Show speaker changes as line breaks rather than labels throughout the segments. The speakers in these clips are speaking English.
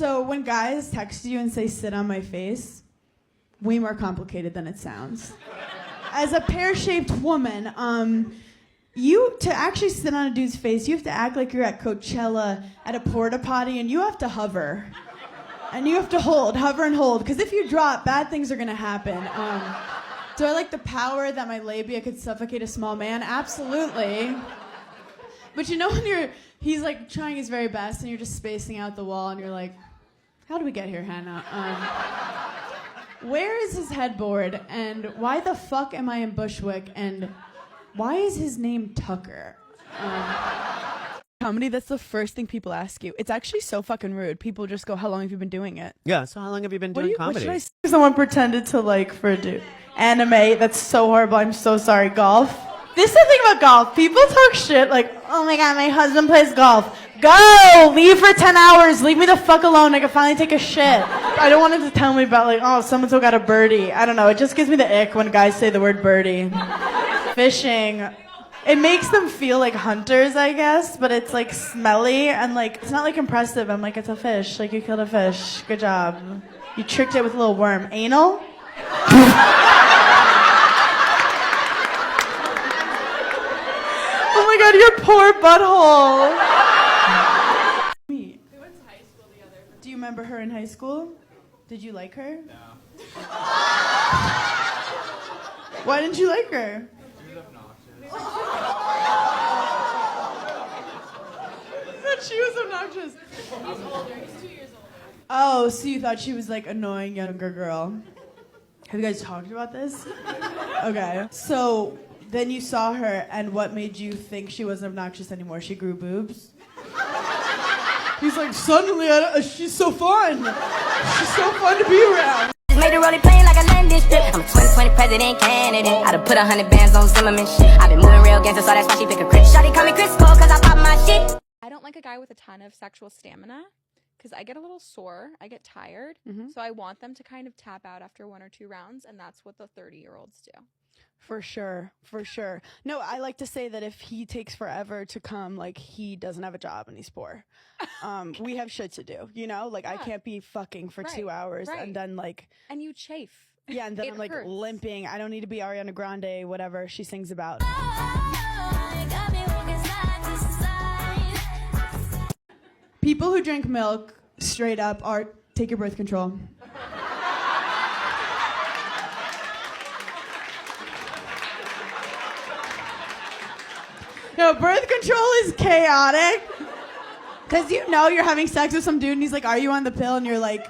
So when guys text you and say, sit on my face, way more complicated than it sounds. As a pear-shaped woman, to actually sit on a dude's face, you have to act like you're at Coachella at a porta potty, and you have to hover. And you have to hover and hold, because if you drop, bad things are gonna happen. Do I like the power that my labia could suffocate a small man? Absolutely. But you know when he's like trying his very best and you're just spacing out the wall and you're like, how did we get here, Hannah? Where is his headboard and why the fuck am I in Bushwick and why is his name Tucker? Comedy, that's the first thing people ask you. It's actually so fucking rude. People just go, how long have you been doing it?
Yeah, so how long have you been doing comedy?
What should I say? Someone pretended to like for a dude. Anime, that's so horrible. I'm so sorry. Golf. This is the thing about golf. People talk shit like, oh my god, my husband plays golf. Go! Leave for 10 hours. Leave me the fuck alone. I can finally take a shit. I don't want him to tell me about like, oh, so-and-so got a birdie. I don't know. It just gives me the ick when guys say the word birdie. Fishing. It makes them feel like hunters, I guess, but it's like smelly and like, it's not like impressive. I'm like, it's a fish. Like you killed a fish. Good job. You tricked it with a little worm. Anal? Oh my god, your poor butthole. We went to high school together. Do you remember her in high school? Did you like her?
No.
Why didn't you like her?
She was obnoxious.
I thought she was obnoxious.
He's older. He's 2 years older.
Oh, so you thought she was like annoying younger girl. Have you guys talked about this? Okay. So then you saw her, and what made you think she wasn't obnoxious anymore? She grew boobs? He's like, suddenly, she's so fun. She's so fun to be around.
Made the rolling plain like a landing strip. I'm a 2020 president candidate. I done put 100 bands on Zimmerman shit. I've been moving real gangster, so that's why she pick a crit. Shawty call me Chris Cole, cause I pop my shit.
I don't like a guy with a ton of sexual stamina, because I get a little sore, I get tired, so I want them to kind of tap out after 1 or 2 rounds, and that's what the 30-year-olds do.
For sure, for sure. No, I like to say that if he takes forever to come, like, he doesn't have a job and he's poor. We have shit to do, you know? Like, yeah. I can't be fucking for 2 hours and then, like...
And you chafe.
Yeah, and then I'm, like, limping. I don't need to be Ariana Grande, whatever she sings about. People who drink milk, straight up, take your birth control. No, birth control is chaotic. Because you know you're having sex with some dude and he's like, are you on the pill? And you're like...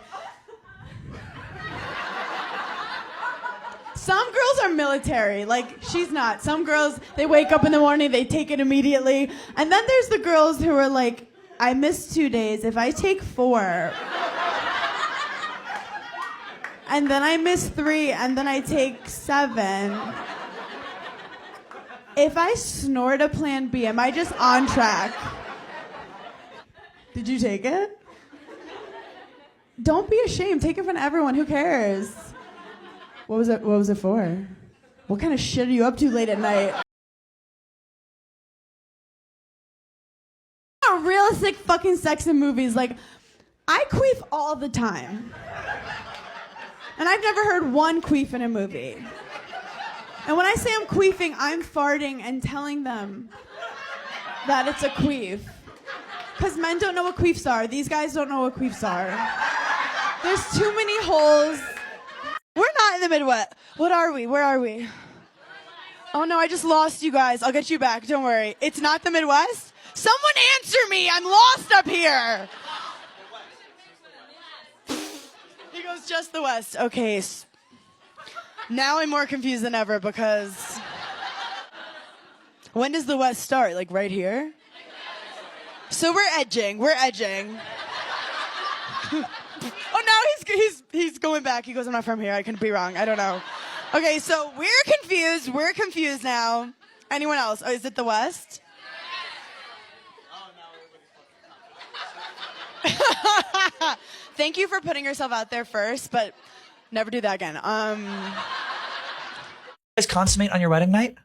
Some girls are military. Like, she's not. Some girls, they wake up in the morning, they take it immediately. And then there's the girls who are like, I missed 2 days. If I take 4... and then I miss 3, and then I take 7... If I snort a Plan B, am I just on track? Did you take it? Don't be ashamed. Take it from everyone. Who cares? What was it? What was it for? What kind of shit are you up to late at night? Realistic fucking sex in movies. Like, I queef all the time. And I've never heard one queef in a movie. And when I say I'm queefing, I'm farting and telling them that it's a queef. Because men don't know what queefs are. These guys don't know what queefs are. There's too many holes. We're not in the Midwest. What are we? Where are we? Oh no, I just lost you guys. I'll get you back. Don't worry. It's not the Midwest? Someone answer me. I'm lost up here. He goes, just the West. Okay. Now I'm more confused than ever because when does the West start? Like right here? So we're edging. We're edging. Oh, now he's going back. He goes, I'm not from here. I could be wrong. I don't know. Okay, so we're confused. We're confused now. Anyone else? Oh, is it the West? Thank you for putting yourself out there first, but never do that again.
Guys consummate on your wedding night?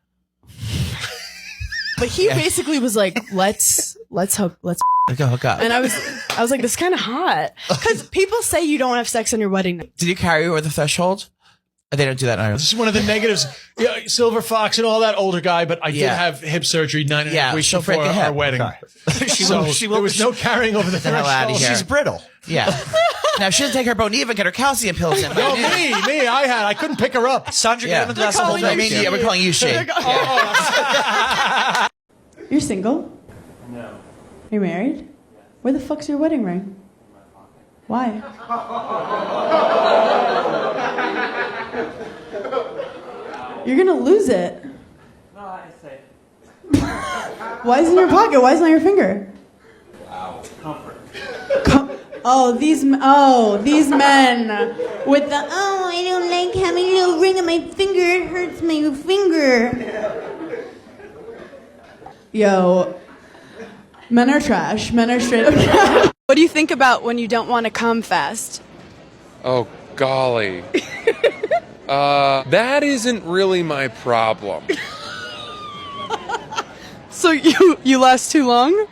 But he basically was like, let's hook up.
Let's go hook up.
And I was I was like, this is kind of hot. Because people say you don't have sex on your wedding night.
Did you carry over the threshold? They don't do that in Ireland.
This is one of the negatives. Yeah, Silver Fox and all that older guy, but I did have hip surgery 9.5 weeks
she'll break
before
a hip.
our wedding.
She will.
There was no carrying over the
the hell outta
threshold.
here.
She's brittle.
Yeah. Now, she didn't take her Boniva and get her calcium pills in.
No, I couldn't pick her up.
Sandra,
Yeah.
get him a glass of whole
I mean,
milk.
yeah, we're calling you she.
You're single?
No.
You're married? Where the fuck's your wedding ring? Why? You're gonna lose it.
No, I say
Why is it in your pocket? Why is it on your finger?
comfort.
These men with the I don't like having a little ring on my finger. It hurts my finger. Yo, men are trash. Men are straight up trash. What do you think about when you don't want to come fast?
Oh, golly. That isn't really my problem.
So you last too long?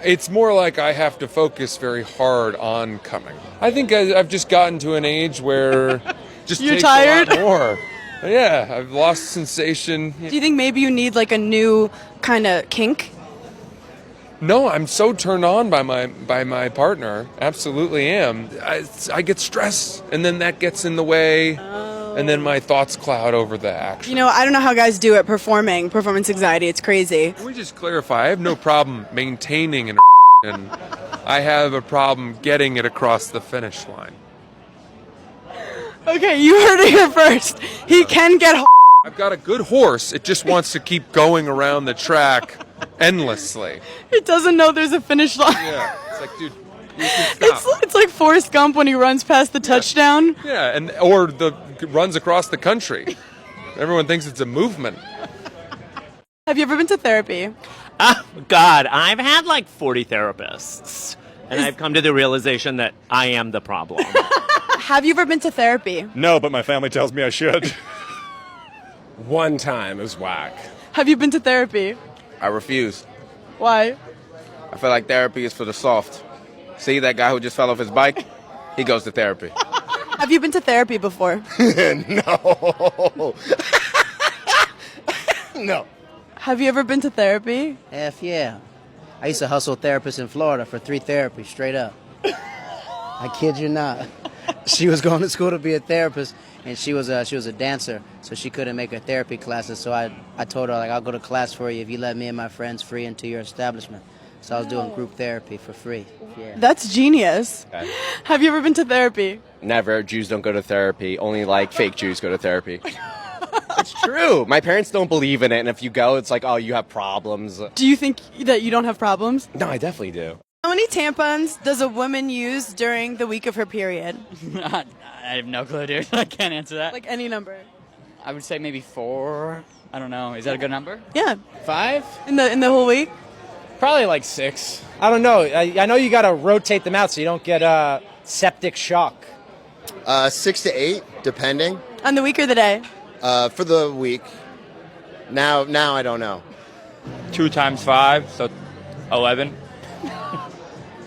It's more like I have to focus very hard on coming. I think I've just gotten to an age where just
You're
takes
tired?
a lot more. Yeah, I've lost sensation.
Do you think maybe you need like a new kind of kink?
No, I'm so turned on by my partner. Absolutely am. I get stressed, and then that gets in the way, and then my thoughts cloud over the action.
You know, I don't know how guys do it performing. Performance anxiety, it's crazy.
Can we just clarify? I have no problem maintaining and I have a problem getting it across the finish line.
Okay, you heard it here first. He can get
I've got a good horse. It just wants to keep going around the track endlessly.
It doesn't know there's a finish line.
Yeah, it's like, dude, you can stop.
It's like Forrest Gump when he runs past the touchdown.
Yeah, or the runs across the country. Everyone thinks it's a movement.
Have you ever been to therapy?
Oh, God, I've had like 40 therapists, and I've come to the realization that I am the problem.
Have you ever been to therapy?
No, but my family tells me I should.
One time, it was whack.
Have you been to therapy?
I refuse.
Why?
I feel like therapy is for the soft. See that guy who just fell off his bike? He goes to therapy.
Have you been to therapy before?
No. No.
Have you ever been to therapy?
F yeah. I used to hustle therapists in Florida for 3 therapies straight up. I kid you not. She was going to school to be a therapist, and she was a dancer, so she couldn't make her therapy classes. So I told her, like, I'll go to class for you if you let me and my friends free into your establishment. So I was doing group therapy for free. Yeah.
That's genius.
Okay.
Have you ever been to therapy?
Never. Jews don't go to therapy. Only like fake Jews go to therapy. It's true. My parents don't believe in it, and if you go, it's like, oh, you have problems.
Do you think that you don't have problems?
No, I definitely do.
How many tampons does a woman use during the week of her period?
I have no clue, dude. I can't answer that.
Like any number.
I would say maybe 4. I don't know. Is that a good number?
Yeah.
5?
In the whole week?
Probably like 6.
I don't know. I know you got to rotate them out so you don't get septic shock.
6 to 8, depending.
On the week or the day?
For the week. Now I don't know.
2 times 5, so 11.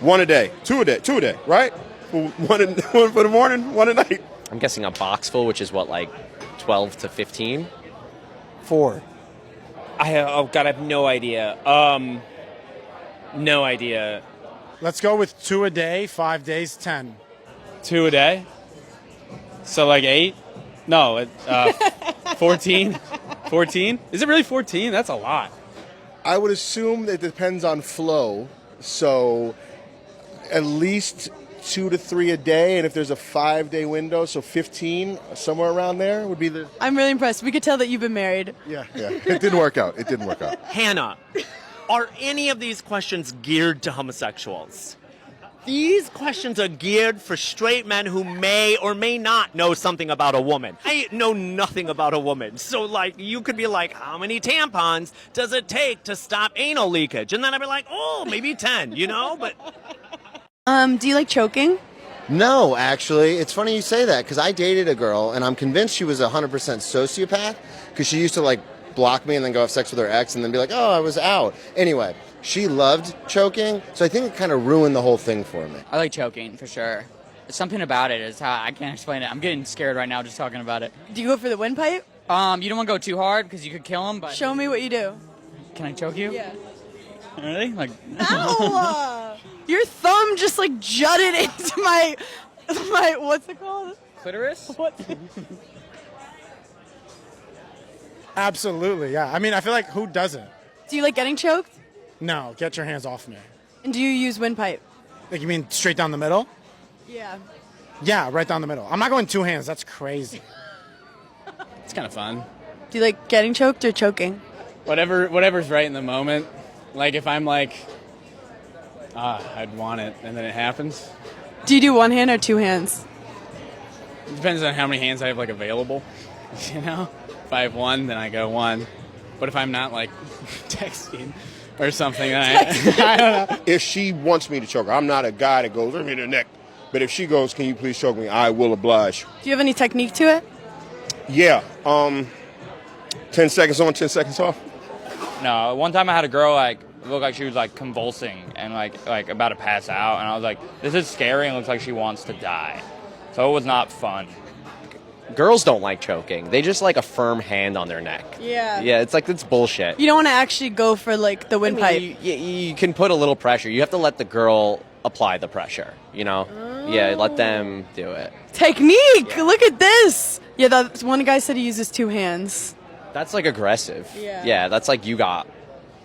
1 a day, 2 a day, right? One for the morning, 1 at night.
I'm guessing a box full, which is what, like 12 to 15?
4.
I have no idea. No idea.
Let's go with 2 a day, 5 days, 10.
2 a day? So like 8? No, 14? 14? Is it really 14? That's a lot.
I would assume that it depends on flow, so at least 2 to 3 a day, and if there's a 5-day window, so 15, somewhere around there would be the...
I'm really impressed. We could tell that you've been married.
Yeah. It didn't work out.
Hannah, are any of these questions geared to homosexuals? These questions are geared for straight men who may or may not know something about a woman. I know nothing about a woman. So, like, you could be like, how many tampons does it take to stop anal leakage? And then I'd be like, oh, maybe 10, you know? But
do you like choking?
No, actually. It's funny you say that, because I dated a girl, and I'm convinced she was 100% sociopath, because she used to, like, block me and then go have sex with her ex and then be like, oh, I was out. Anyway, She loved choking, so I think it kind of ruined the whole thing for me.
I like choking for sure. There's something about it. It's how I can't explain it. I'm getting scared right now just talking about it.
Do you go for the windpipe?
You don't want to go too hard because you could kill him. But
Show me what you do.
Can I choke you?
Yeah.
Really? Like.
Ow! Your thumb just like jutted into my what's it called?
Clitoris?
What?
Absolutely, yeah. I mean, I feel like who doesn't?
Do you like getting choked?
No, get your hands off me.
And do you use windpipe?
Like, you mean straight down the middle?
Yeah.
Yeah, right down the middle. I'm not going two hands. That's crazy.
It's kind of fun.
Do you like getting choked or choking?
Whatever's right in the moment. Like if I'm like, I'd want it, and then it happens.
Do you do one hand or two hands?
It depends on how many hands I have like available. You know, if I have one, then I go one. But if I'm not like texting or something, then I don't know.
If she wants me to choke her, I'm not a guy that goes, let me in the neck. But if she goes, can you please choke me? I will oblige.
Do you have any technique to it?
Yeah. 10 seconds on, 10 seconds off.
No, one time I had a girl like look like she was like convulsing and like about to pass out, and I was like, this is scary and looks like she wants to die. So it was not fun.
Girls don't like choking. They just like a firm hand on their neck.
Yeah.
Yeah, it's bullshit.
You don't want to actually go for like the windpipe.
You can put a little pressure. You have to let the girl apply the pressure, you know? Yeah, let them do it.
Technique! Yeah. Look at this! Yeah, that one guy said he uses two hands.
That's like aggressive. Yeah, that's like you got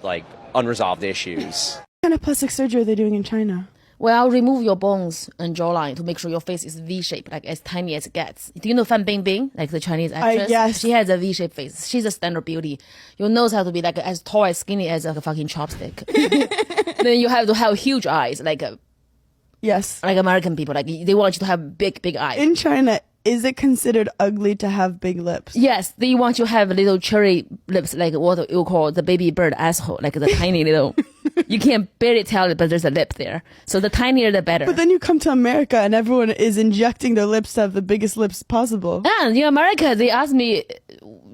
like unresolved issues.
What kind of plastic surgery are they doing in China?
Well, remove your bones and jawline to make sure your face is V-shaped, like as tiny as it gets. Do you know Fan Bingbing, like the Chinese actress?
Yes.
She has a V-shaped face. She's a standard beauty. Your nose has to be like as tall, as skinny as a fucking chopstick. Then you have to have huge eyes, like
yes,
like American people. Like they want you to have big eyes.
In China, is it considered ugly to have big lips?
Yes, they want you to have little cherry lips, like what you call the baby bird asshole, like the tiny little. You can't barely tell it, but there's a lip there. So the tinier, the better.
But then you come to America and everyone is injecting their lips to have the biggest lips possible.
And in America, they ask me,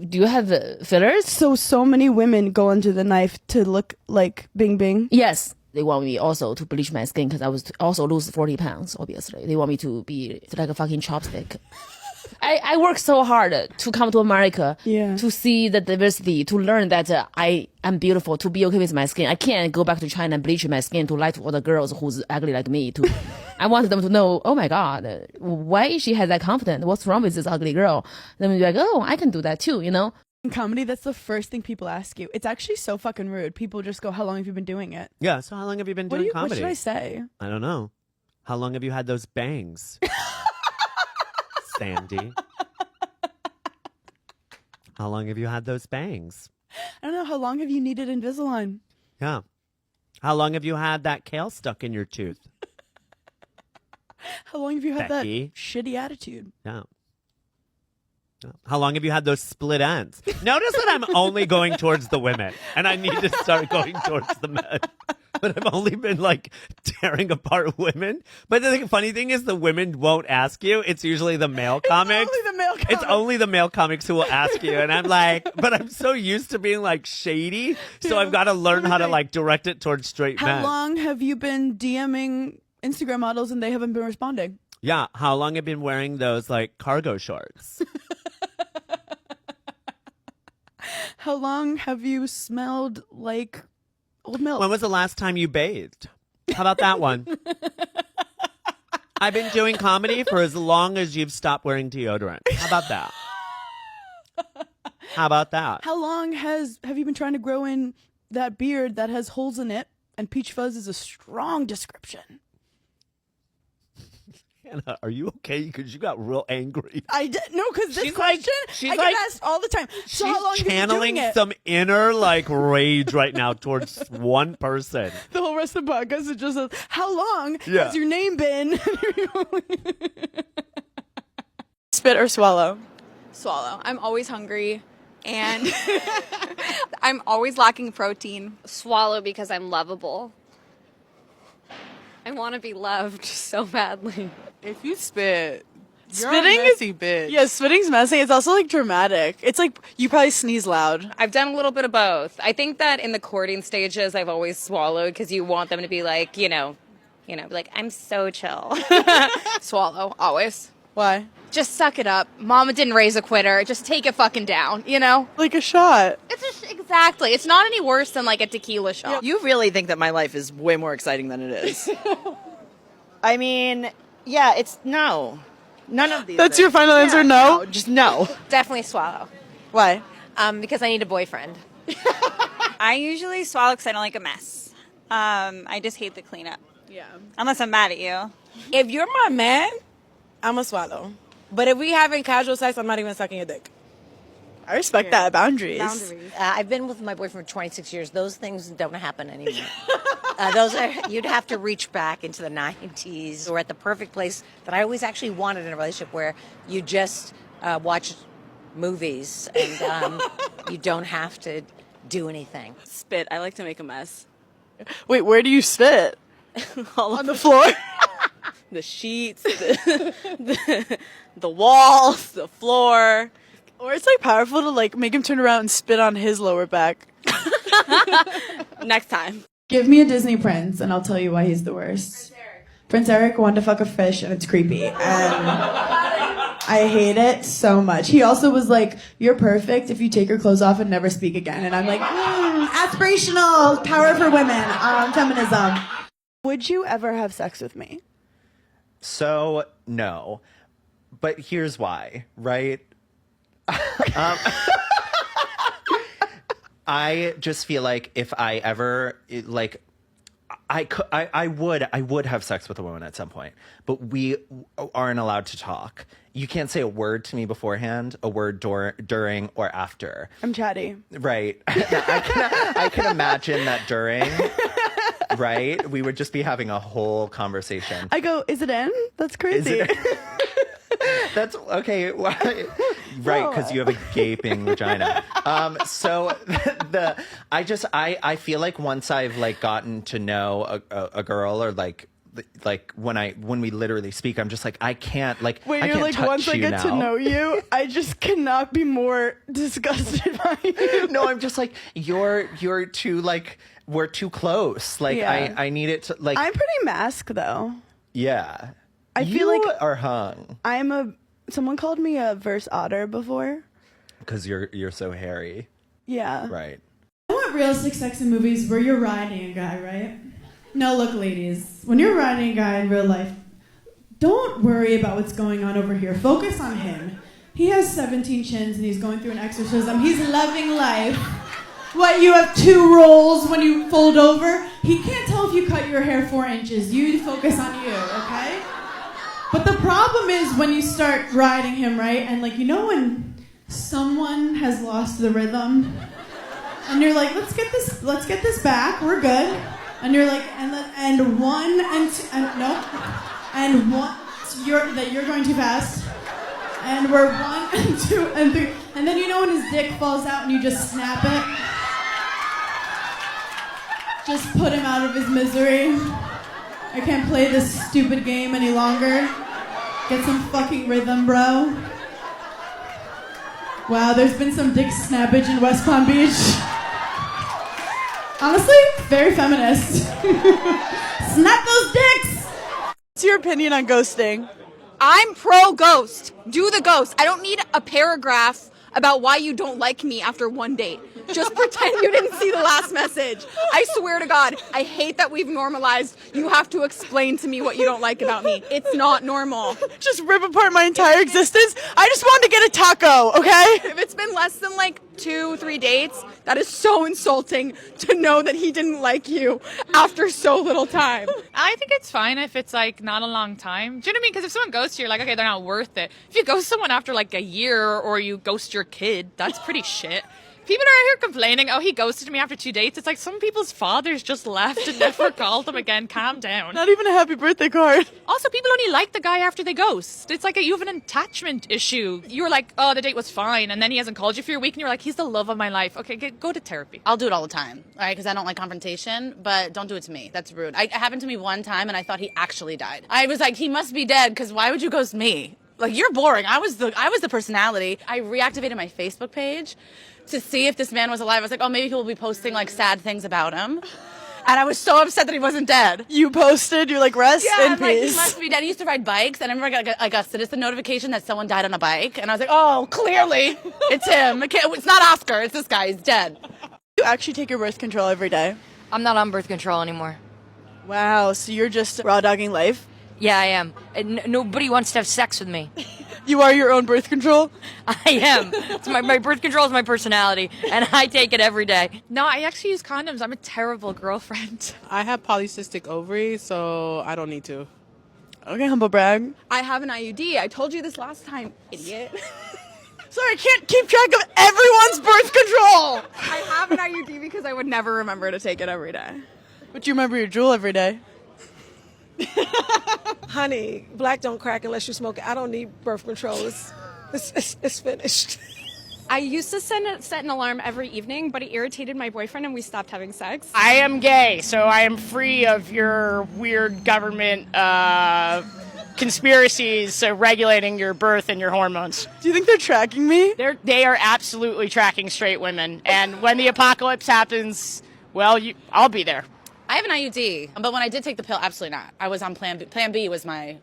do you have fillers?
So many women go under the knife to look like Bing Bing?
Yes. They want me also to bleach my skin because I was also lose 40 pounds, obviously. They want me to be like a fucking chopstick. I work so hard to come to America to see the diversity, to learn that I am beautiful, to be okay with my skin. I can't go back to China and bleach my skin to lie to all the girls who's ugly like me. I want them to know, oh my God, why she has that confidence? What's wrong with this ugly girl? Then be like, oh, I can do that too, you know?
In comedy, that's the first thing people ask you. It's actually so fucking rude. People just go, how long have you been doing it?
Yeah, so how long have you been doing comedy?
What should I say?
I don't know. How long have you had those bangs? Sandy. How long have you had those bangs?
I don't know. How long have you needed Invisalign?
Yeah. How long have you had that kale stuck in your tooth?
How long have you had
Becky?
that shitty attitude?
Yeah. How long have you had those split ends? Notice that I'm only going towards the women, and I need to start going towards the men. But I've only been like tearing apart women. But the funny thing is, the women won't ask you. It's usually the male comics. It's only the male comics who will ask you. And I'm like, but I'm so used to being like shady, so I've got to learn how to like direct it towards straight men.
How long have you been DMing Instagram models and they haven't been responding?
Yeah, how long have you been wearing those like cargo shorts?
How long have you smelled like old milk?
When was the last time you bathed? How about that one? I've been doing comedy for as long as you've stopped wearing deodorant. How about that? How about that?
How long have you been trying to grow in that beard that has holes in it? And peach fuzz is a strong description.
Anna, are you okay? Because you got real angry.
I did no, because this question I get asked all the time. So how long
She's
have you been doing
channeling
it?
some inner like rage right now towards one person.
The whole rest of the podcast is just how long
Yeah.
has your name been? Spit or swallow?
Swallow. I'm always hungry and I'm always lacking protein.
Swallow because I'm lovable. I want to be loved so badly.
If you spit, Spitting
a messy bitch.
Yeah, spitting's messy. It's also like dramatic. It's like you probably sneeze loud.
I've done a little bit of both. I think that in the courting stages, I've always swallowed because you want them to be like, be like, I'm so chill.
Swallow, always.
Why?
Just suck it up. Mama didn't raise a quitter. Just take it fucking down,
Like a shot.
It's just, exactly. It's not any worse than like a tequila shot.
You really think that my life is way more exciting than it is.
I mean, yeah, it's no. None of these. That's your final answer, no?
Just no.
Definitely swallow.
Why?
Because I need a boyfriend.
I usually swallow because I don't like a mess. I just hate the cleanup.
Yeah.
Unless I'm mad at you.
If you're my man, I'm a swallow. But if we having casual sex, I'm not even sucking your dick. I respect that. Boundaries.
I've been with my boyfriend for 26 years. Those things don't happen anymore. You'd have to reach back into the 90s or at the perfect place that I always actually wanted in a relationship where you just watch movies and you don't have to do anything.
Spit. I like to make a mess. Wait, where do you spit? On the floor? The sheets, the walls, the floor. Or it's like powerful to like make him turn around and spit on his lower back. Next time. Give me a Disney prince and I'll tell you why he's the worst. Prince Eric wanted to fuck a fish and it's creepy. And I hate it so much. He also was like, you're perfect if you take your clothes off and never speak again. And I'm like, aspirational, power for women, feminism. Would you ever have sex with me?
So, no. But here's why, right? I just feel like if I ever, like, I would have sex with a woman at some point, but we aren't allowed to talk. You can't say a word to me beforehand, a word during or after.
I'm chatty.
Right. I can imagine that during, right, we would just be having a whole conversation.
I go, is it in? That's crazy.
That's okay. Right, because you have a gaping vagina. So I feel like once I've like gotten to know a girl or like when we literally speak, I'm just like, I can't like.
Wait,
I
you're
can't
like,
touch
once I
you
get
now.
to know you, I just cannot be more disgusted by you.
No, I'm just like, you're too like, we're too close. Like
Yeah.
I need it to like.
I'm pretty masked though.
Yeah.
I
you
feel like
are hung
someone called me a verse otter before.
because you're so hairy.
Yeah.
Right.
I want realistic sex in movies where you're riding a guy, right? No, look, ladies. When you're riding a guy in real life, don't worry about what's going on over here. Focus on him. He has 17 chins and he's going through an exorcism. He's loving life. What, you have 2 rolls when you fold over? He can't tell if you cut your hair 4 inches. You focus on you, okay? But the problem is when you start riding him, right? And like, when someone has lost the rhythm and you're like, let's get this back. We're good. And you're like, and 1 and 2, and no, and 1, you're going too fast. And we're 1 and 2 and 3, and then when his dick falls out and you just snap it, just put him out of his misery. I can't play this stupid game any longer. Get some fucking rhythm, bro. Wow, there's been some dick snappage in West Palm Beach. Honestly, very feminist. Snap those dicks!
What's your opinion on ghosting?
I'm pro ghost. Do the ghost. I don't need a paragraph about why you don't like me after 1 date. Just pretend you didn't see the last message. I swear to God, I hate that we've normalized you have to explain to me what you don't like about me. It's not normal.
Just rip apart my entire existence? I just wanted to get a taco, okay?
If it's been less than 2-3 dates, that is so insulting to know that he didn't like you after so little time.
I think it's fine if it's not a long time. Do you know what I mean? Because if someone ghosts you, you're like, okay, they're not worth it. If you ghost someone after a year or you ghost your kid, that's pretty shit. People are out here complaining, oh, he ghosted me after 2 dates. It's like some people's fathers just left and never called them again. Calm down.
Not even a happy birthday card.
Also, people only like the guy after they ghost. It's like you have an attachment issue. You were like, oh, the date was fine. And then he hasn't called you for a week and you're like, he's the love of my life. Okay, go to therapy.
I'll do it all the time, all right? Because I don't like confrontation, but don't do it to me. That's rude. It happened to me one time and I thought he actually died. I was like, he must be dead because why would you ghost me? Like, you're boring. I was the personality. I reactivated my Facebook page to see if this man was alive. I was like, oh, maybe he'll be posting like sad things about him. And I was so upset that he wasn't dead.
You posted, you're like, rest in
I'm like, he
peace.
must be dead. He used to ride bikes, and I remember I got like a citizen notification that someone died on a bike, and I was like, oh, clearly, it's him. It's not Oscar, it's this guy, he's dead.
You actually take your birth control every day?
I'm not on birth control anymore.
Wow, so you're just raw dogging life?
Yeah, I am. And nobody wants to have sex with me.
You are your own birth control?
I am. It's my birth control is my personality, and I take it every day.
No, I actually use condoms. I'm a terrible girlfriend.
I have polycystic ovaries, so I don't need to.
Okay, humble brag.
I have an IUD. I told you this last time, idiot.
Sorry, I can't keep track of everyone's birth control.
I have an IUD because I would never remember to take it every day.
But you remember your jewel every day.
Honey, black don't crack unless you smoke it. I don't need birth control. It's finished.
I used to set an alarm every evening, but it irritated my boyfriend and we stopped having sex.
I am gay, so I am free of your weird government conspiracies regulating your birth and your hormones.
Do you think they're tracking me?
They are absolutely tracking straight women. And when the apocalypse happens, well, I'll be there.
I have an IUD, but when I did take the pill, absolutely not. I was on Plan B. Plan B was my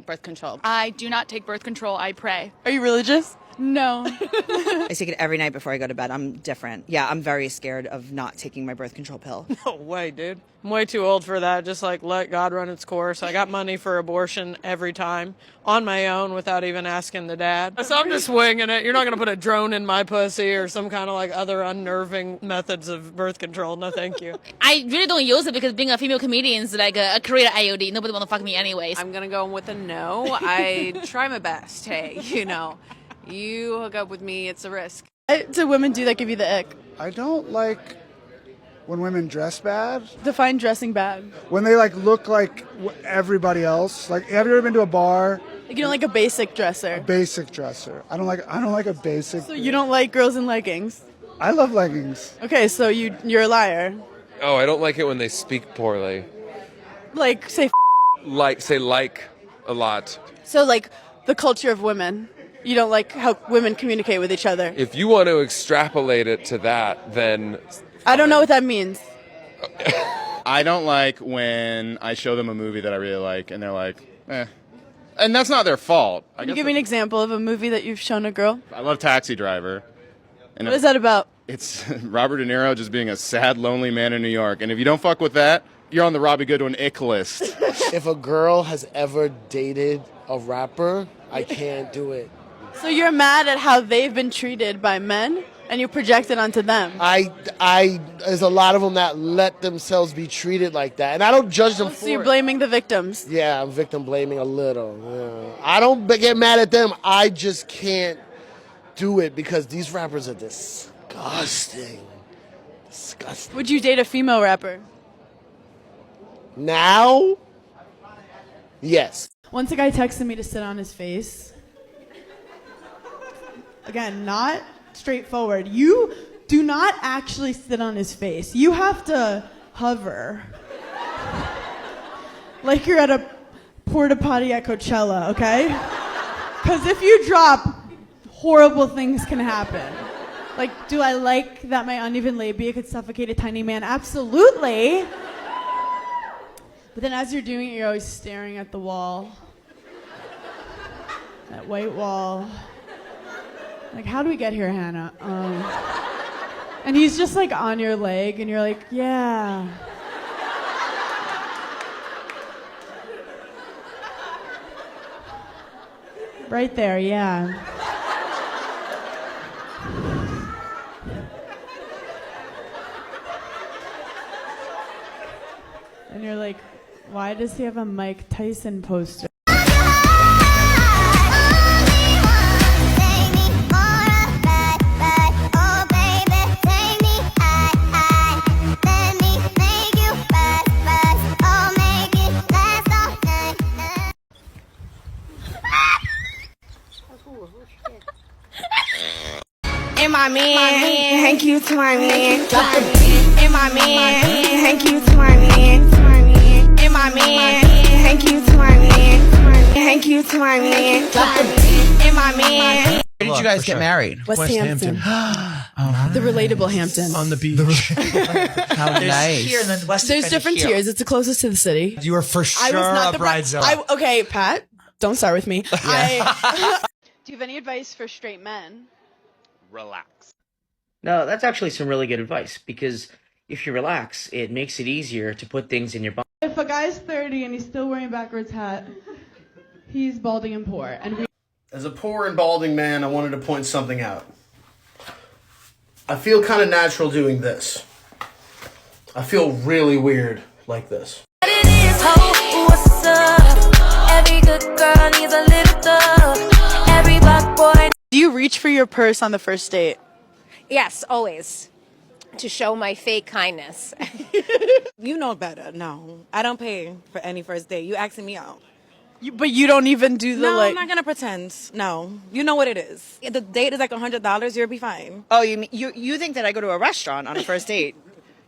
birth control.
I do not take birth control. I pray.
Are you religious?
No.
I take it every night before I go to bed. I'm different. Yeah, I'm very scared of not taking my birth control pill.
No way, dude. I'm way too old for that. Just like let God run its course. I got money for abortion every time on my own without even asking the dad. So I'm just winging it. You're not going to put a drone in my pussy or some kind of like other unnerving methods of birth control. No, thank you.
I really don't use it because being a female comedian is like a career IUD. Nobody want to fuck me anyways.
I'm going to go with a no. I try my best. Hey, you hook up with me, it's a risk. Do women do that give you the ick?
I don't like when women dress bad.
Define dressing bad.
When they look like everybody else. Like, have you ever been to a bar?
Like, you don't like a basic dresser.
A basic dresser. I don't like a basic.
So you don't like girls in leggings?
I love leggings.
Okay, so you're a liar.
Oh, I don't like it when they speak poorly.
Like say
a lot.
So like the culture of women. You don't like how women communicate with each other.
If you want to extrapolate it to that, then
I don't know what that means.
I don't like when I show them a movie that I really like and they're like, eh. And that's not their fault.
Can you give me an example of a movie that you've shown a girl?
I love Taxi Driver. And
what is that about?
It's Robert De Niro just being a sad, lonely man in New York. And if you don't fuck with that, you're on the Robbie Goodwin ick list.
If a girl has ever dated a rapper, I can't do it.
So you're mad at how they've been treated by men, and you project it onto them.
There's a lot of them that let themselves be treated like that, and I don't judge them for it.
So you're blaming the victims.
Yeah, I'm victim blaming a little. Yeah. I don't get mad at them. I just can't do it because these rappers are disgusting. Disgusting.
Would you date a female rapper?
Now? Yes.
Once a guy texted me to sit on his face. Again, not straightforward. You do not actually sit on his face. You have to hover. Like you're at a porta potty at Coachella, okay? Because if you drop, horrible things can happen. Like, do I like that my uneven labia could suffocate a tiny man? Absolutely. But then as you're doing it, you're always staring at the wall. That white wall. Like, how do we get here, Hannah? And he's just like on your leg, and you're like, yeah. Right there, yeah. And you're like, why does he have a Mike Tyson poster?
And my man, thank you to my man. And my man, thank you to my man. And my man, thank you to my man. Thank you to my man. And my man.
Where did you guys get married?
West Hampton. The relatable Hampton.
On the beach. How nice. Here and then West
There's different tiers. It's the closest to the city.
You were for sure a bridezilla.
Okay, Pat, don't start with me.
Do you have any advice for straight men?
Relax.
No, that's actually some really good advice, because if you relax, it makes it easier to put things in your body.
If a guy's 30 and he's still wearing a backwards hat, he's balding and poor.
As a poor and balding man, I wanted to point something out. I feel kind of natural doing this. I feel really weird like this.
What's up? Every good girl needs a little thug. Every black boy.
Do you reach for your purse on the first date?
Yes, always. To show my fake kindness.
You know better. No, I don't pay for any first date. You asking me out.
But you don't even do the
No, I'm not gonna pretend. No, you know what it is. If the date is like $100, you'll be fine.
Oh, you think that I go to a restaurant on a first date?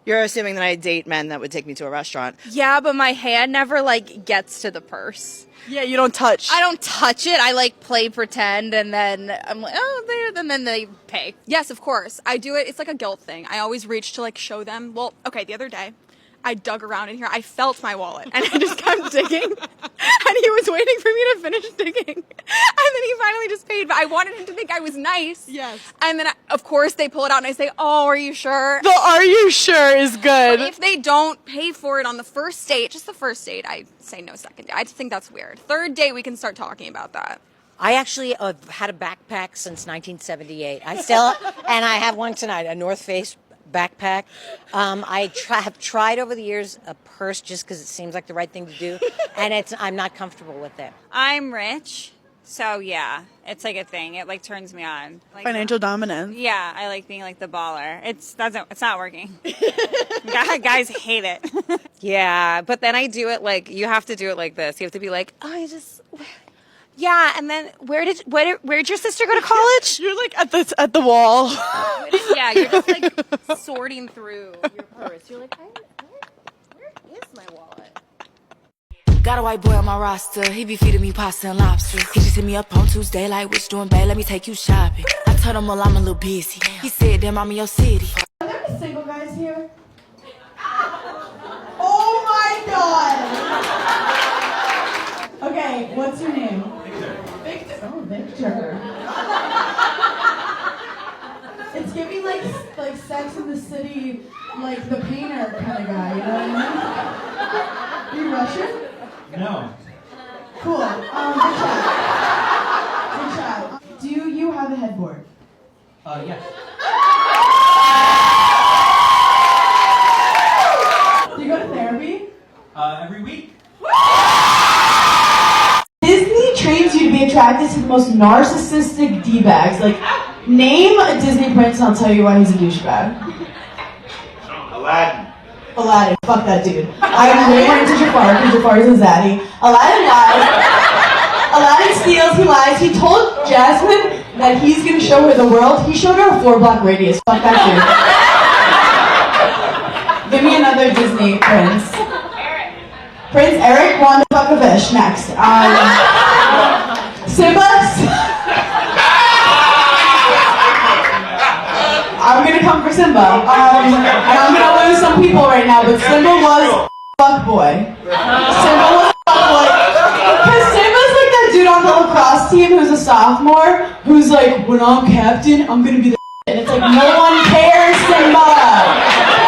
You're assuming that I date men that would take me to a restaurant.
Yeah, but my hand never gets to the purse.
Yeah, you don't touch.
I don't touch it. I play pretend, and then I'm like, oh, there, and then they pay.
Yes, of course. I do it. It's like a guilt thing. I always reach to show them. Well, okay, the other day, I dug around in here. I felt my wallet, and I just kept digging. And he was waiting for me to finish digging. And then he finally just paid. But I wanted him to think I was nice.
Yes.
And then, of course, they pull it out, and I say, oh, are you sure?
The "are you sure" is good.
But if they don't pay for it on the first date, just the first date, I say no second date. I just think that's weird. Third date, we can start talking about that.
I actually had a backpack since 1978. I still, and I have one tonight, a North Face backpack. I have tried over the years a purse just because it seems like the right thing to do, and I'm not comfortable with it.
I'm rich, so yeah, it's a thing. It turns me on.
Financial dominance.
Yeah, I like being the baller. It's not working. Guys hate it.
Yeah, but then I do it you have to do it like this. You have to be like, oh, I just. Yeah, and then where'd your sister go to college?
You're at the wall.
Yeah, you're just sorting through your purse. You're like, where is my wallet?
Got a white boy on my roster. He be feeding me pasta and lobster. He just hit me up on Tuesday which doing babe, let me take you shopping. I told him, well, I'm a little busy. He said, damn, I'm in your city.
Are there any single guys here? Oh my god! Okay, what's your name? Victor. Oh, Victor. It's giving like Sex in the City, the painter kind of guy, you know what I mean? Are you Russian?
No.
Cool. Good chat. Do you have a headboard?
Yes.
Do you go to therapy?
Every week.
Disney trains you to be attracted to the most narcissistic D-bags. Name a Disney prince and I'll tell you why he's a douchebag. Aladdin. Fuck that dude. I'm way more into Jafar because Jafar is a zaddy. Aladdin lies. Aladdin steals. He lies. He told Jasmine that he's going to show her the world. He showed her a 4-block radius. Fuck that dude. Give me another Disney prince. Prince Eric Wanda Bukovic. Next. Simba. I'm gonna come for Simba. And I'm gonna lose some people right now, but Simba was fuckboy. Simba was fuckboy. Because Simba's that dude on the lacrosse team who's a sophomore, who's when I'm captain, I'm gonna be the and it's no one cares, Simba.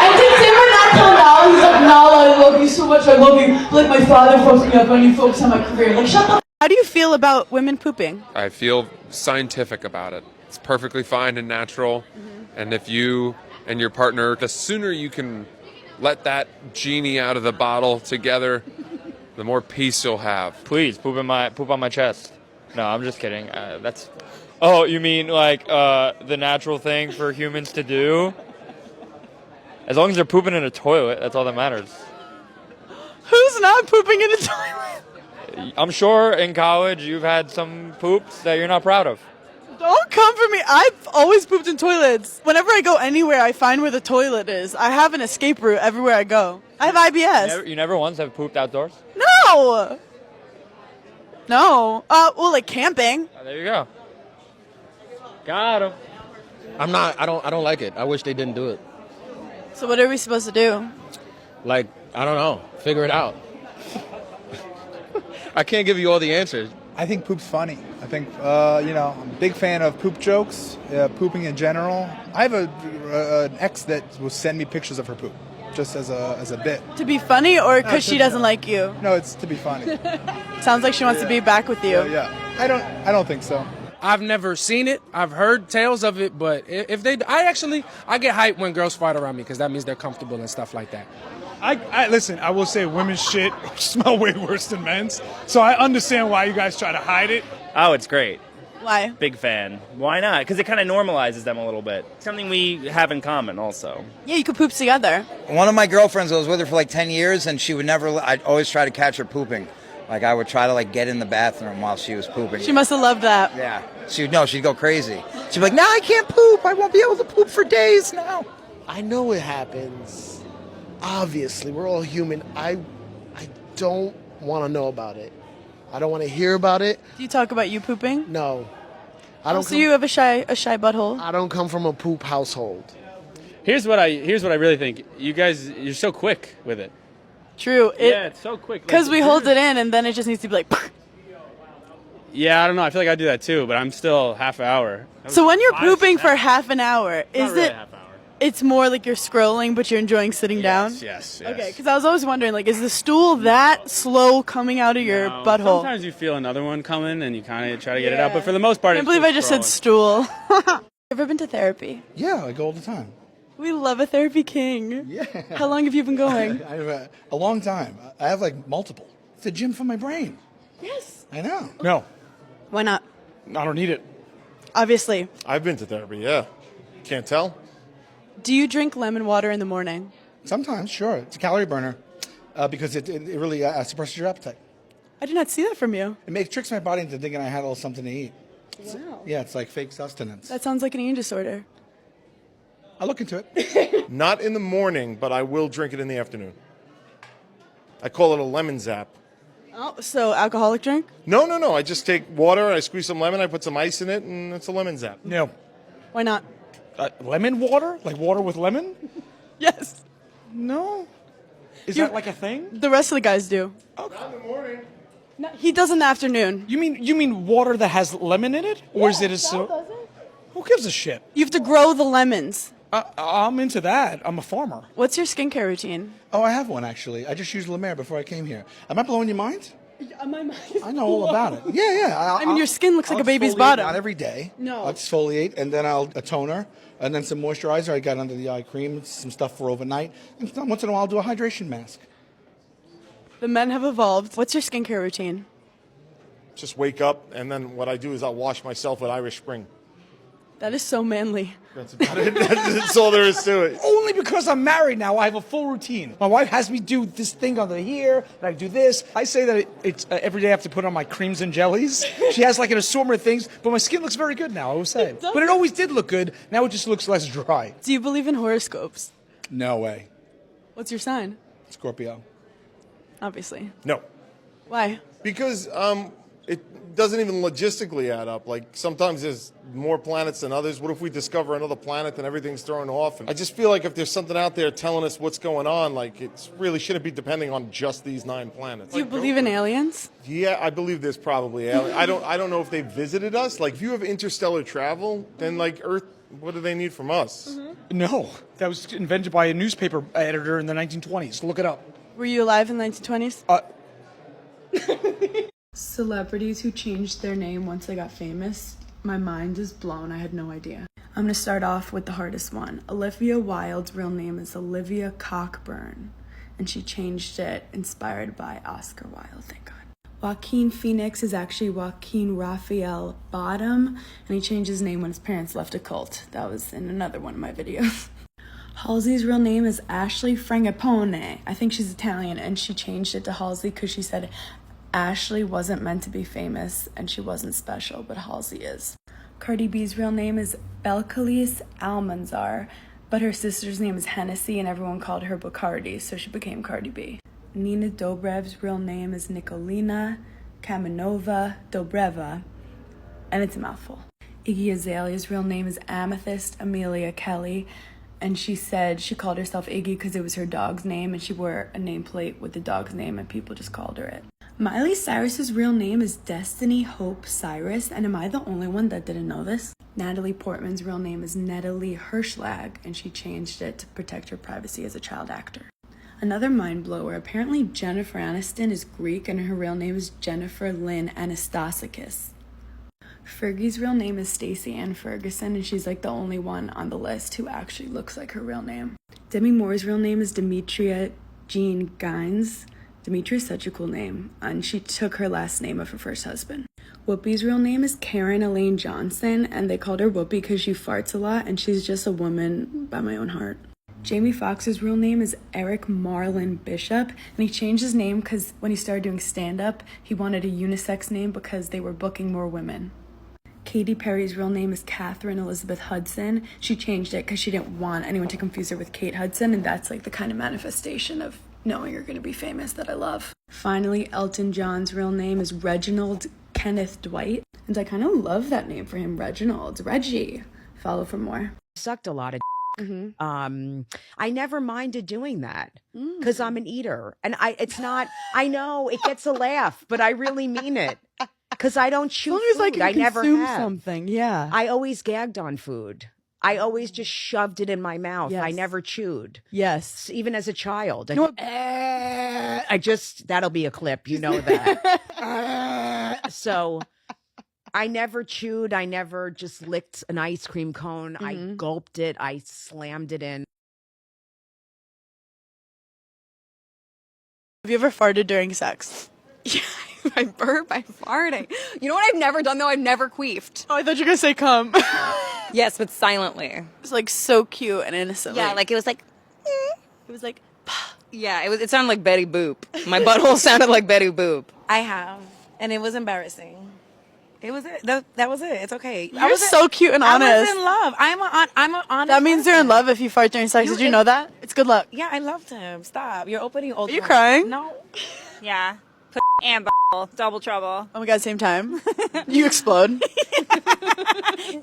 And did Simba not tell Nala? He's Nala, I love you so much, I love you. My father fucks me up when you focus on my career. Shut the
How do you feel about women pooping?
I feel scientific about it. It's perfectly fine and natural. And if you and your partner, the sooner you can let that genie out of the bottle together, the more peace you'll have.
Please, poop on my chest. No, I'm just kidding. That's. Oh, you mean the natural thing for humans to do? As long as they're pooping in a toilet, that's all that matters.
Who's not pooping in a toilet?
I'm sure in college you've had some poops that you're not proud of.
Don't come for me. I've always pooped in toilets. Whenever I go anywhere, I find where the toilet is. I have an escape route everywhere I go. I have IBS.
You never once have pooped outdoors?
No! No. Well, like camping.
Oh, there you go. Got him.
I don't like it. I wish they didn't do it.
So what are we supposed to do?
Like, I don't know. Figure it out. I can't give you all the answers.
I think poop's funny. I think, I'm a big fan of poop jokes, pooping in general. I have an ex that will send me pictures of her poop, just as a bit.
To be funny or because she doesn't like you?
No, it's to be funny.
Sounds like she wants to be back with you.
Yeah. I don't think so.
I've never seen it. I've heard tales of it, but if they, I get hyped when girls fart around me because that means they're comfortable and stuff like that.
I listen, I will say women's shit smell way worse than men's. So I understand why you guys try to hide it.
Oh, it's great.
Why?
Big fan. Why not? Because it kind of normalizes them a little bit. Something we have in common also.
Yeah, you could poop together.
One of my girlfriends, I was with her for like 10 years, and she would never, I'd always try to catch her pooping. Like, I would try to, get in the bathroom while she was pooping.
She must have loved that.
Yeah. She'd go crazy. She'd be like, "Now I can't poop. I won't be able to poop for days now."
I know it happens. Obviously, we're all human. I don't want to know about it. I don't want to hear about it.
Do you talk about you pooping?
No. I don't.
So you have a shy butthole?
I don't come from a poop household.
Here's what I really think. You guys, you're so quick with it.
True.
Yeah, it's so quick.
Because we hold it in, and then it just needs to be like.
Yeah, I don't know. I feel like I do that too, but I'm still half an hour.
So when you're pooping for half an hour, is
really
it?
half hour.
It's more like you're scrolling, but you're enjoying sitting down.
Yes.
Okay, because I was always wondering, is the stool that slow coming out of your butthole?
Sometimes you feel another one coming, and you kind of try to get it out, but for the most part,
I can't believe I just said stool. Ever been to therapy?
Yeah, I go all the time.
We love a therapy king.
Yeah.
How long have you been going?
I have a long time. I have multiple. It's a gym for my brain.
Yes.
I know.
No.
Why not?
I don't need it.
Obviously.
I've been to therapy, yeah. Can't tell.
Do you drink lemon water in the morning?
Sometimes, sure. It's a calorie burner because it really suppresses your appetite.
I did not see that from you.
It tricks my body into thinking I had a little something to eat.
Wow.
Yeah, it's like fake sustenance.
That sounds like an eating disorder.
I'll look into it.
Not in the morning, but I will drink it in the afternoon. I call it a lemon zap.
Oh, so alcoholic drink?
No. I just take water, I squeeze some lemon, I put some ice in it, and it's a lemon zap.
No.
Why not?
Lemon water? Like water with lemon?
Yes.
No. Is that like a thing?
The rest of the guys do.
Not in the morning.
No, he does in the afternoon.
You mean water that has lemon in it? Or is it a Who gives a shit?
You have to grow the lemons.
I'm into that. I'm a farmer.
What's your skincare routine?
Oh, I have one, actually. I just used La Mer before I came here. Am I blowing your mind?
My mind
I know all about it. Yeah.
I mean, your skin looks like a baby's
exfoliate,
bottom.
Not every day.
No.
I'll exfoliate, and then a toner, and then some moisturizer. I got under the eye cream, some stuff for overnight. And once in a while, I'll do a hydration mask.
The men have evolved. What's your skincare routine?
Just wake up, and then what I do is I'll wash myself with Irish Spring.
That is so manly.
That's about it. That's all there is to it.
Only because I'm married now, I have a full routine. My wife has me do this thing under here, and I do this. I say that it's every day I have to put on my creams and jellies. She has an assortment of things, but my skin looks very good now, I will say. But it always did look good. Now it just looks less dry.
Do you believe in horoscopes?
No way.
What's your sign?
Scorpio.
Obviously.
No.
Why?
Because it doesn't even logistically add up. Sometimes there's more planets than others. What if we discover another planet and everything's thrown off? And I just feel like if there's something out there telling us what's going on, it really shouldn't be depending on just these 9 planets.
Do you believe in aliens?
Yeah, I believe there's probably aliens. I don't know if they visited us. If you have interstellar travel, then Earth, what do they need from us?
Mm-hmm.
No. That was invented by a newspaper editor in the 1920s. Look it up.
Were you alive in the 1920s?
Celebrities who changed their name once they got famous. My mind is blown. I had no idea. I'm going to start off with the hardest one. Olivia Wilde's real name is Olivia Cockburn, and she changed it inspired by Oscar Wilde, thank God. Joaquin Phoenix is actually Joaquin Raphael Bottom, and he changed his name when his parents left a cult. That was in another one of my videos. Halsey's real name is Ashley Frangipane. I think she's Italian, and she changed it to Halsey because she said Ashley wasn't meant to be famous and she wasn't special, but Halsey is. Cardi B's real name is Belcalis Almanzar, but her sister's name is Hennessy and everyone called her Bacardi, so she became Cardi B. Nina Dobrev's real name is Nikolina Kamenova Dobreva, and it's a mouthful. Iggy Azalea's real name is Amethyst Amelia Kelly, and she said she called herself Iggy because it was her dog's name, and she wore a nameplate with the dog's name, and people just called her it. Miley Cyrus's real name is Destiny Hope Cyrus, and am I the only one that didn't know this? Natalie Portman's real name is Natalie Hirschlag, and she changed it to protect her privacy as a child actor. Another mind blower, apparently Jennifer Aniston is Greek, and her real name is Jennifer Lynn Anastasakis. Fergie's real name is Stacey Ann Ferguson, and she's like the only one on the list who actually looks like her real name. Demi Moore's real name is Demetria Jean Gines. Demetria is such a cool name, and she took her last name of her first husband. Whoopi's real name is Karen Elaine Johnson, and they called her Whoopi because she farts a lot, and she's just a woman by my own heart. Jamie Foxx's real name is Eric Marlon Bishop, and he changed his name because when he started doing stand-up, he wanted a unisex name because they were booking more women. Katy Perry's real name is Catherine Elizabeth Hudson. She changed it because she didn't want anyone to confuse her with Kate Hudson, and that's like the kind of manifestation of knowing you're going to be famous that I love. Finally, Elton John's real name is Reginald Kenneth Dwight, and I kind of love that name for him, Reginald. Reggie. Follow for more.
Sucked a lot of I never minded doing that because I'm an eater, and I know it gets a laugh, but I really mean it. Because I don't chew food. I never have.
Something, yeah.
I always gagged on food. I always just shoved it in my mouth.
Yes.
I never chewed.
Yes.
Even as a child.
You know what?
That'll be a clip. You know that. So I never chewed. I never just licked an ice cream cone. I gulped it. I slammed it in.
Have you ever farted during sex?
Yeah, I burp, I fart. You know what I've never done though? I've never queefed.
Oh, I thought you were gonna say cum.
Yes, but silently.
It's like so cute and innocent.
Yeah, like it was like.
It was like.
Yeah, it sounded like Betty Boop. My butthole sounded like Betty Boop.
I have, and it was embarrassing. It was it. That was it. It's okay.
You're so cute and honest.
I was in love. I'm an honest.
That means you're in love if you fart during sex. Did you know that? It's good luck.
Yeah, I loved him. Stop. You're opening old.
Are you crying?
No.
Yeah. And double trouble.
Oh my god, same time. You explode.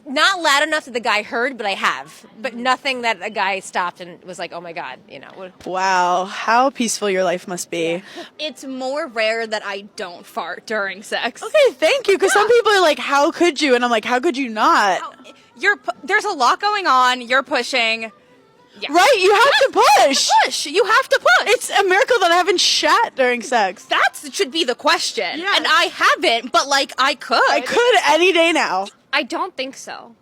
Not loud enough that the guy heard, but I have. But nothing that a guy stopped and was like, oh my god, you know.
Wow, how peaceful your life must be.
It's more rare that I don't fart during sex.
Okay, thank you. Because some people are like, how could you? And I'm like, how could you not?
There's a lot going on. You're pushing. Yeah.
Right, you have to push.
You have to push.
It's a miracle that I haven't shat during sex.
That should be the question. Yeah. And I haven't, but like I could.
I could any day now.
I don't think so.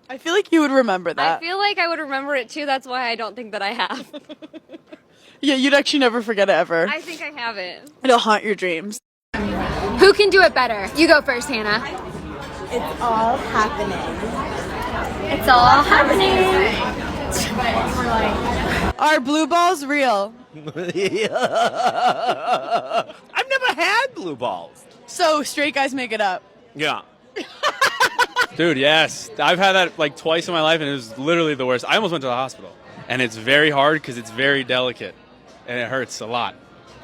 I feel like you would remember that.
I feel like I would remember it too. That's why I don't think that I have.
Yeah, you'd actually never forget it ever.
I think I haven't.
It'll haunt your dreams.
Who can do it better? You go first, Hannah.
It's all happening.
It's all happening.
Are blue balls real?
I've never had blue balls.
So straight guys make it up.
Yeah.
Dude, yes. I've had that like twice in my life, and it was literally the worst. I almost went to the hospital. And it's very hard because it's very delicate, and it hurts a lot.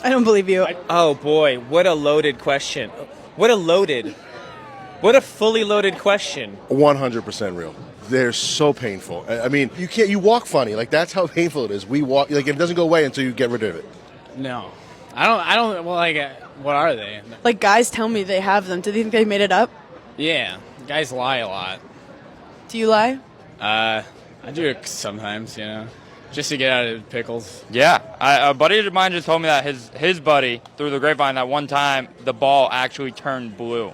I don't believe you.
Oh, boy. What a loaded question. What a fully loaded question.
100% real. They're so painful. I mean, you walk funny. Like, that's how painful it is. We walk, like, it doesn't go away until you get rid of it.
No. I don't, well, like, what are they?
Like, guys tell me they have them. Do they think they made it up?
Yeah. Guys lie a lot.
Do you lie?
I do it sometimes, you know, just to get out of pickles.
Yeah. A buddy of mine just told me that his buddy, through the grapevine, that one time the ball actually turned blue.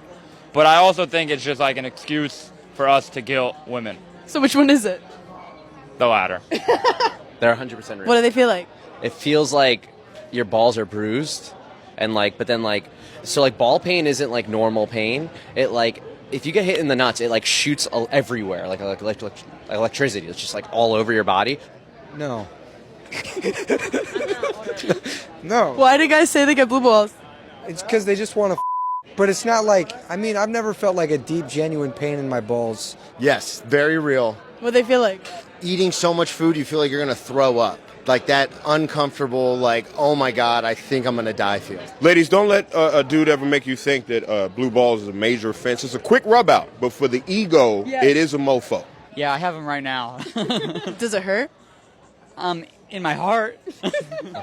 But I also think it's just like an excuse for us to guilt women.
So which one is it?
The latter.
They're 100% real.
What do they feel like?
It feels like your balls are bruised, and like, but then like, so like ball pain isn't like normal pain. It like, if you get hit in the nuts, it like shoots everywhere, like electricity. It's just like all over your body.
No. No.
Why do guys say they get blue balls?
It's because they just want to. But it's not like, I mean, I've never felt like a deep, genuine pain in my balls.
Yes, very real.
What do they feel like?
Eating so much food, you feel like you're going to throw up. like that uncomfortable, like, oh my God, I think I'm gonna die feel.
Ladies, don't let a dude ever make you think that blue balls is a major offense. It's a quick rub out, but for the ego, it is a mofo.
Yeah, I have them right now.
Does it hurt?
In my heart.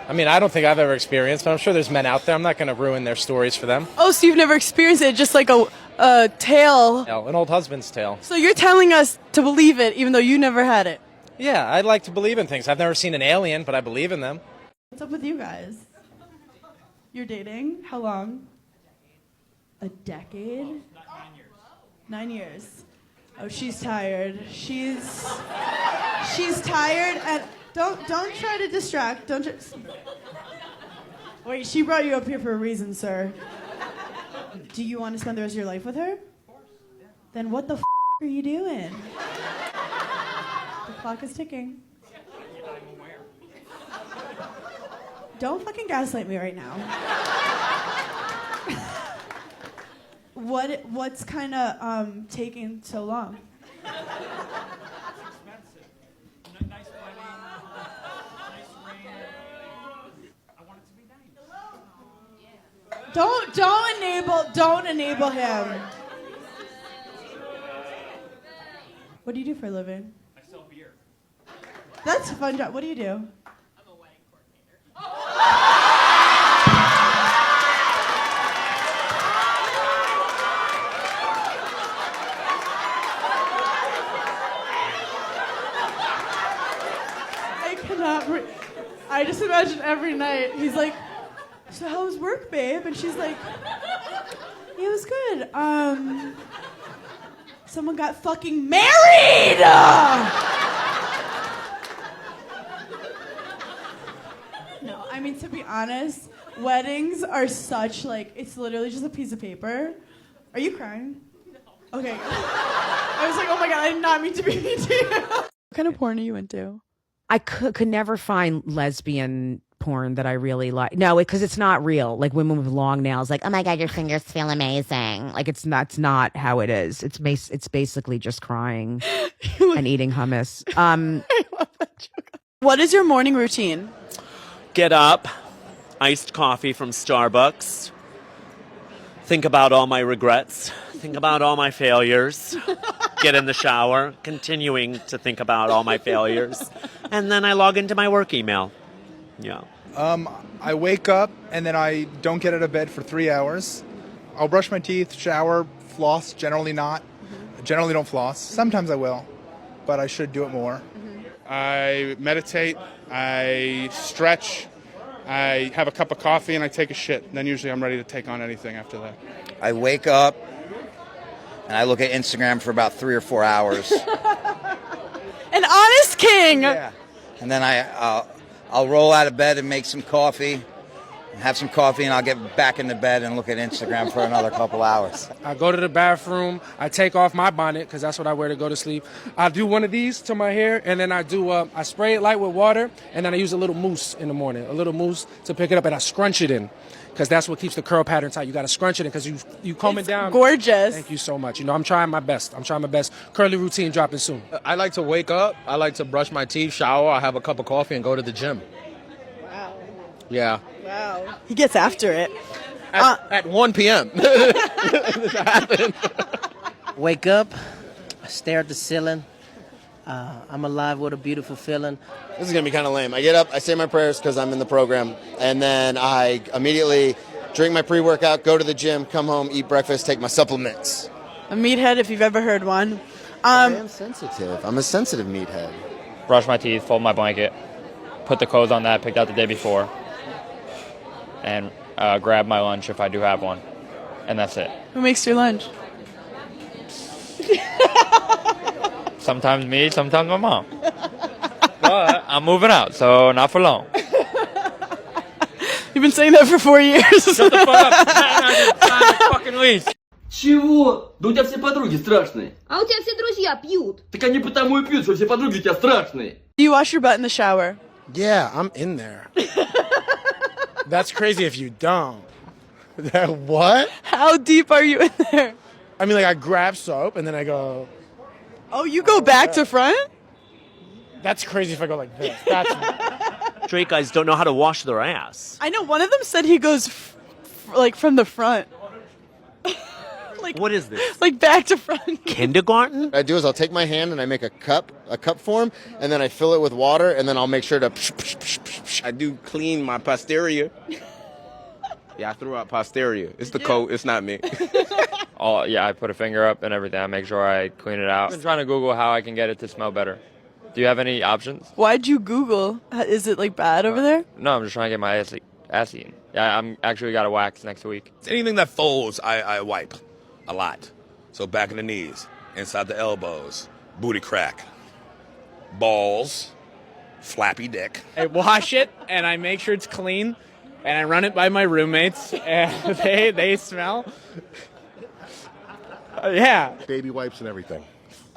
I mean, I don't think I've ever experienced, but I'm sure there's men out there. I'm not going to ruin their stories for them.
Oh, so you've never experienced it, just like a tale.
No, an old husband's tale.
So you're telling us to believe it, even though you never had it.
Yeah, I'd like to believe in things. I've never seen an alien, but I believe in them.
What's up with you guys? You're dating? How long? A decade? 9 years. 9 years. Oh, she's tired. She's tired, and don't try to distract. Wait, she brought you up here for a reason, sir. Do you want to spend the rest of your life with her? Of course. Yeah. Then what the are you doing? The clock is ticking. Don't fucking gaslight me right now. What's kind of taking so long?
It's expensive. Nice wedding, nice ring. I want it to be nice.
Don't enable him. What do you do for a living?
I sell beer.
That's a fun job. What do you do?
I'm a wedding coordinator.
I just imagine every night he's like, so how was work, babe? And she's like, yeah, it was good. Someone got fucking married! No, I mean, to be honest, weddings are such, like, it's literally just a piece of paper. Are you crying? No. Okay. I was like, oh my God, I did not mean to be mean to you.
What kind of porn are you into?
I could never find lesbian porn that I really like. No, because it's not real. Like women with long nails, like, oh my God, your fingers feel amazing. Like that's not how it is. It's basically just crying and eating hummus.
I love that joke. What is your morning routine?
Get up, iced coffee from Starbucks. Think about all my regrets. Think about all my failures. Get in the shower, continuing to think about all my failures. And then I log into my work email. Yeah.
I wake up and then I don't get out of bed for 3 hours. I'll brush my teeth, shower, floss, generally not. Generally don't floss. Sometimes I will, but I should do it more.
I meditate, I stretch, I have a cup of coffee, and I take a shit. And then usually I'm ready to take on anything after that.
I wake up and I look at Instagram for about 3 or 4 hours.
An honest king!
Yeah. And then I'll roll out of bed and make some coffee, have some coffee, and I'll get back into bed and look at Instagram for another couple hours.
I go to the bathroom. I take off my bonnet because that's what I wear to go to sleep. I do one of these to my hair, and then I spray it light with water, and then I use a little mousse in the morning, a little mousse to pick it up, and I scrunch it in because that's what keeps the curl pattern tight. You got to scrunch it in because you comb it down.
Gorgeous.
Thank you so much. You know, I'm trying my best. Curly routine dropping soon.
I like to wake up. I like to brush my teeth, shower. I have a cup of coffee and go to the gym.
Wow.
Yeah.
Wow. He gets after it.
At 1 p.m.
Wake up, stare at the ceiling. I'm alive with a beautiful feeling.
This is going to be kind of lame. I get up, I say my prayers because I'm in the program, and then I immediately drink my pre-workout, go to the gym, come home, eat breakfast, take my supplements.
A meathead, if you've ever heard one.
I am sensitive. I'm a sensitive meathead.
Brush my teeth, fold my blanket, put the clothes on that I picked out the day before, and grab my lunch if I do have one. And that's it.
Who makes your lunch?
Sometimes me, sometimes my mom. But I'm moving out, so not for long.
You've been saying that for 4 years.
Shut the fuck up. Sign the fucking lease.
Чего? Да у тебя все подруги страшные.
А у тебя все друзья пьют.
Так они потому и пьют, что все подруги у тебя страшные.
Do you wash your butt in the shower?
Yeah, I'm in there. That's crazy if you don't. What?
How deep are you in there?
I mean, like, I grab soap and then I go...
Oh, you go back to front?
That's crazy if I go like this. That's
straight guys don't know how to wash their ass.
I know one of them said he goes like from the front.
What is this?
Like back to front.
Kindergarten?
What I do is I'll take my hand and I make a cup form, and then I fill it with water, and then I'll make sure to.
I do clean my posterior. Yeah, I threw out posterior. It's the coat. It's not me.
Oh yeah, I put a finger up and everything. I make sure I clean it out. I'm trying to Google how I can get it to smell better. Do you have any options?
Why'd you Google? Is it like bad over there?
No, I'm just trying to get my ass eaten. Yeah, I'm actually got a wax next week.
Anything that folds, I wipe a lot. So back in the knees, inside the elbows, booty crack, balls, flappy dick.
I wash it and I make sure it's clean, and I run it by my roommates, and they smell. Yeah.
Baby wipes and everything.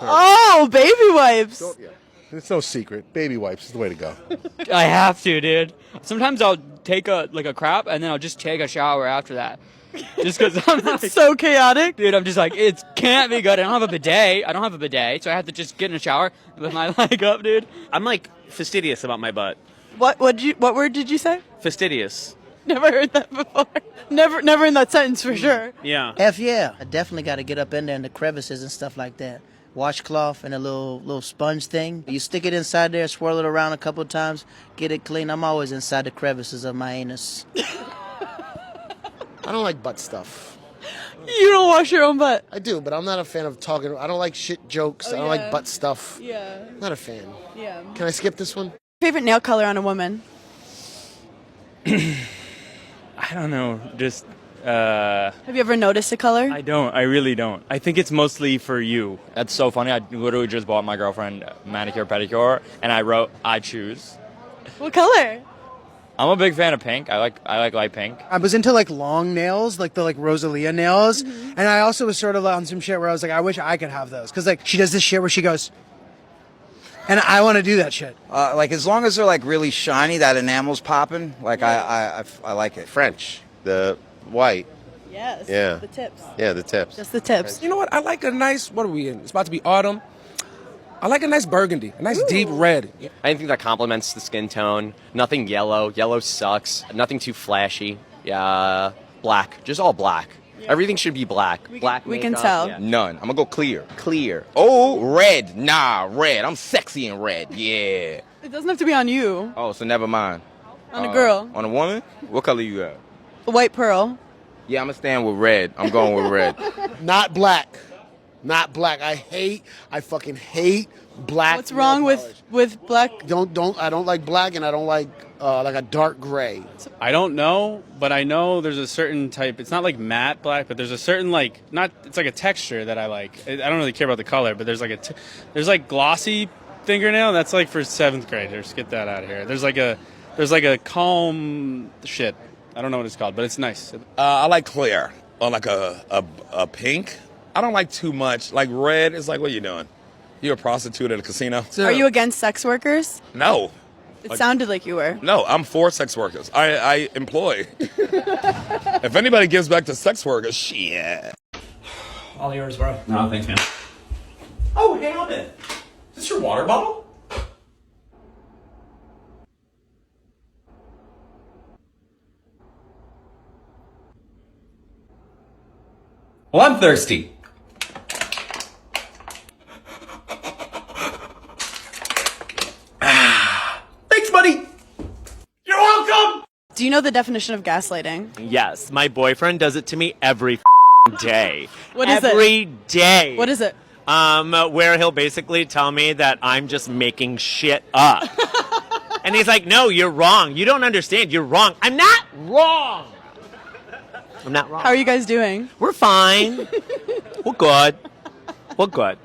Oh, baby wipes.
It's no secret. Baby wipes is the way to go.
I have to, dude. Sometimes I'll take a crap and then I'll just take a shower after that. Just because I'm like,
so chaotic.
Dude, I'm just like, it can't be good. I don't have a bidet. So I have to just get in a shower with my leg up, dude.
I'm like fastidious about my butt.
What word did you say?
Fastidious.
Never heard that before. Never in that sentence for sure.
Yeah.
F yeah. I definitely got to get up in there in the crevices and stuff like that. Washcloth and a little sponge thing. You stick it inside there, swirl it around a couple of times, get it clean. I'm always inside the crevices of my anus.
I don't like butt stuff.
You don't wash your own butt?
I do, but I'm not a fan of talking. I don't like shit jokes. I don't like butt stuff.
Yeah.
Not a fan.
Yeah.
Can I skip this one?
Favorite nail color on a woman?
I don't know. Just.
Have you ever noticed a color?
I don't. I really don't. I think it's mostly for you.
That's so funny. I literally just bought my girlfriend manicure pedicure, and I wrote I choose.
What color?
I'm a big fan of pink. I like light pink.
I was into like long nails, like the like Rosalia nails, and I also was sort of on some shit where I was like, I wish I could have those, because like she does this shit where she goes, and I want to do that shit.
Like as long as they're like really shiny, that enamel's popping. Like I like it.
French, the white.
Yes.
Yeah.
The tips.
Yeah, the tips.
Just the tips.
You know what? I like a nice, what are we in? It's about to be autumn. I like a nice burgundy, a nice deep red.
Anything that complements the skin tone. Nothing yellow. Yellow sucks. Nothing too flashy. Yeah, black. Just all black. Everything should be black. Black
we can
makeup,
tell.
yeah.
None. I'm gonna go clear. Clear. Oh, red. Nah, red. I'm sexy in red. Yeah.
It doesn't have to be on you.
Oh, so never mind.
On a girl.
On a woman? What color you got?
White pearl.
Yeah, I'm gonna stand with red. I'm going with red.
Not black. Not black. I fucking hate black.
What's wrong with black?
I don't like black, and I don't like a dark gray.
I don't know, but I know there's a certain type. It's not like matte black, but there's a certain it's like a texture that I like. I don't really care about the color, but there's like glossy fingernail. That's like for 7th graders. Get that out of here. There's like a calm shit. I don't know what it's called, but it's nice.
I like clear or like a pink. I don't like too much. Like red is like, what are you doing? You a prostitute at a casino?
Are you against sex workers?
No.
It sounded like you were.
No, I'm for sex workers. I employ. If anybody gives back to sex workers, shit.
All yours, bro.
No, thanks, man.
Oh, hey, Alden. Is this your water bottle?
Well, I'm thirsty.
Thanks, buddy. You're welcome.
Do you know the definition of gaslighting?
Yes, my boyfriend does it to me every day.
What is it?
Every day.
What is it?
Where he'll basically tell me that I'm just making shit up. And he's like, no, you're wrong. You don't understand. You're wrong. I'm not wrong. I'm not wrong.
How are you guys doing?
We're fine. We're good. We're good.